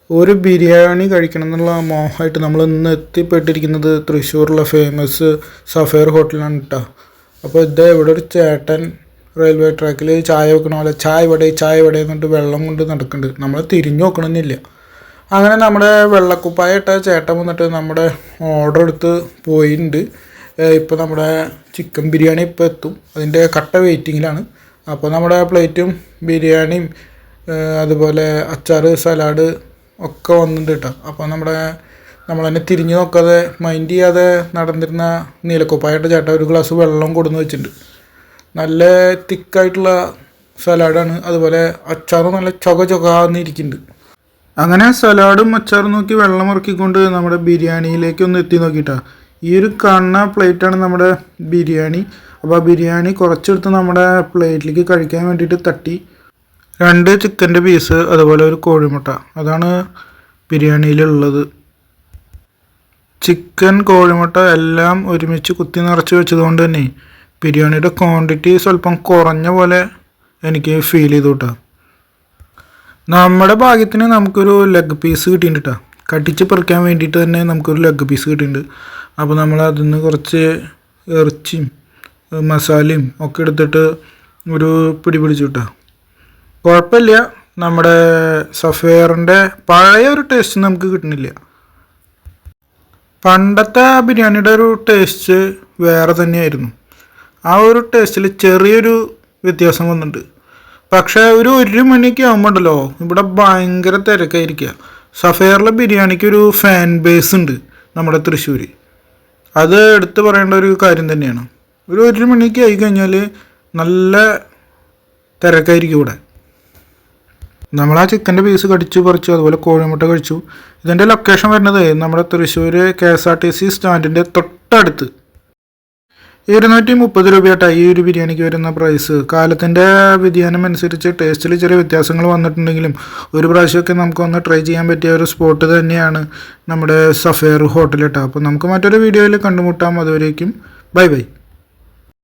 ഒരു ബിരിയാണി കഴിക്കണം എന്നുള്ള മോഹമായിട്ട് നമ്മൾ ഇന്ന് എത്തിപ്പെട്ടിരിക്കുന്നത് തൃശ്ശൂരിലെ ഫേമസ് സഫയർ ഹോട്ടലാണ് കേട്ടോ. അപ്പോൾ ഇവിടെ ഒരു ചേട്ടൻ റെയിൽവേ ട്രാക്കിൽ ചായ വെക്കണ പോലെ ചായ ഇവിടെ എന്നിട്ട് വെള്ളം കൊണ്ട് നടക്കുന്നുണ്ട്. നമ്മൾ തിരിഞ്ഞു നോക്കണമെന്നില്ല. അങ്ങനെ നമ്മുടെ വെള്ളക്കുപ്പായ ഇട്ട ചേട്ടൻ വന്നിട്ട് നമ്മുടെ ഓർഡർ എടുത്ത് പോയിട്ടുണ്ട്. ഇപ്പോൾ നമ്മുടെ ചിക്കൻ ബിരിയാണി ഇപ്പോൾ എത്തും, അതിൻ്റെ കട്ട വെയിറ്റിങ്ങിലാണ്. അപ്പോൾ നമ്മുടെ പ്ലേറ്റും ബിരിയാണിയും അതുപോലെ അച്ചാർ സലാഡ് ഒക്കെ വന്നിട്ടുണ്ട് കേട്ടോ. അപ്പോൾ നമ്മളതിനെ തിരിഞ്ഞ് നോക്കാതെ മൈൻഡ് ചെയ്യാതെ നടന്നിരുന്ന നീലക്കുപ്പായിട്ട് ചേട്ടൻ ഒരു ഗ്ലാസ് വെള്ളം കൊടുന്ന് വെച്ചിട്ടുണ്ട്. നല്ല തിക്കായിട്ടുള്ള സലാഡാണ്. അതുപോലെ അച്ചാറും നല്ല ചൊകാന്നിരിക്കുന്നുണ്ട്. അങ്ങനെ സലാഡും അച്ചാറും നോക്കി വെള്ളം ഇറക്കിക്കൊണ്ട് നമ്മുടെ ബിരിയാണിയിലേക്ക് ഒന്ന് എത്തി നോക്കിയിട്ടാ. ഈ ഒരു കാണുന്ന പ്ലേറ്റാണ് നമ്മുടെ ബിരിയാണി. അപ്പോൾ ആ ബിരിയാണി കുറച്ചെടുത്ത് നമ്മുടെ പ്ലേറ്റിലേക്ക് കഴിക്കാൻ വേണ്ടിയിട്ട് തട്ടി 2 ചിക്കൻ്റെ പീസ് അതുപോലെ ഒരു കോഴിമുട്ട, അതാണ് ബിരിയാണിയിലുള്ളത്. ചിക്കൻ കോഴിമുട്ട എല്ലാം ഒരുമിച്ച് കുത്തി നിറച്ച് വെച്ചതുകൊണ്ട് തന്നെ ബിരിയാണിയുടെ ക്വാണ്ടിറ്റി സ്വല്പം കുറഞ്ഞ പോലെ എനിക്ക് ഫീൽ ചെയ്തു കേട്ടോ. നമ്മുടെ ഭാഗ്യത്തിന് നമുക്കൊരു ലെഗ് പീസ് കിട്ടിയിട്ടുണ്ട് കേട്ടോ. കടിച്ച് പറിക്കാൻ വേണ്ടിയിട്ട് തന്നെ നമുക്കൊരു ലെഗ് പീസ് കിട്ടിയിട്ടുണ്ട്. അപ്പോൾ നമ്മൾ അതിൽ നിന്ന് കുറച്ച് ഇറച്ചിയും മസാലയും ഒക്കെ എടുത്തിട്ട് ഒരു പിടി പിടിച്ചു കേട്ടോ. കുഴപ്പമില്ല, നമ്മുടെ സഫയറിൻ്റെ പഴയ ഒരു ടേസ്റ്റ് നമുക്ക് കിട്ടുന്നില്ല. പണ്ടത്തെ ബിരിയാണിയുടെ ഒരു ടേസ്റ്റ് വേറെ തന്നെയായിരുന്നു. ആ ഒരു ടേസ്റ്റിൽ ചെറിയൊരു വ്യത്യാസം വന്നിട്ടുണ്ട്. പക്ഷേ ഒരു 1 മണിക്ക് ആകുമ്പോണ്ടല്ലോ ഇവിടെ ഭയങ്കര തിരക്കായിരിക്കുക. സഫയറിലെ ബിരിയാണിക്കൊരു ഫാൻ ബേസ് ഉണ്ട് നമ്മുടെ തൃശ്ശൂർ. അത് എടുത്തു പറയേണ്ട ഒരു കാര്യം തന്നെയാണ്. ഒരു 1 മണിക്ക് ആയി കഴിഞ്ഞാൽ നല്ല തിരക്കായിരിക്കും ഇവിടെ. നമ്മൾ ആ ചിക്കൻ്റെ പീസ് കടിച്ചു പറിച്ചു, അതുപോലെ കോഴിമുട്ട കഴിച്ചു. ഇതിൻ്റെ ലൊക്കേഷൻ വരുന്നത് നമ്മുടെ തൃശ്ശൂർ KSRTC സ്റ്റാൻഡിൻ്റെ തൊട്ടടുത്ത്. 230 രൂപയായിട്ടാണ് ഈ ഒരു ബിരിയാണിക്ക് വരുന്ന പ്രൈസ്. കാലത്തിൻ്റെ വ്യതിയാനം അനുസരിച്ച് ടേസ്റ്റിൽ ചെറിയ വ്യത്യാസങ്ങൾ വന്നിട്ടുണ്ടെങ്കിലും ഒരു പ്രാവശ്യമൊക്കെ നമുക്കൊന്ന് ട്രൈ ചെയ്യാൻ പറ്റിയ ഒരു സ്പോട്ട് തന്നെയാണ് നമ്മുടെ സഫയർ ഹോട്ടൽ കേട്ടോ. അപ്പോൾ നമുക്ക് മറ്റൊരു വീഡിയോയിൽ കണ്ടുമുട്ടാം. അതുവരേക്കും ബൈ.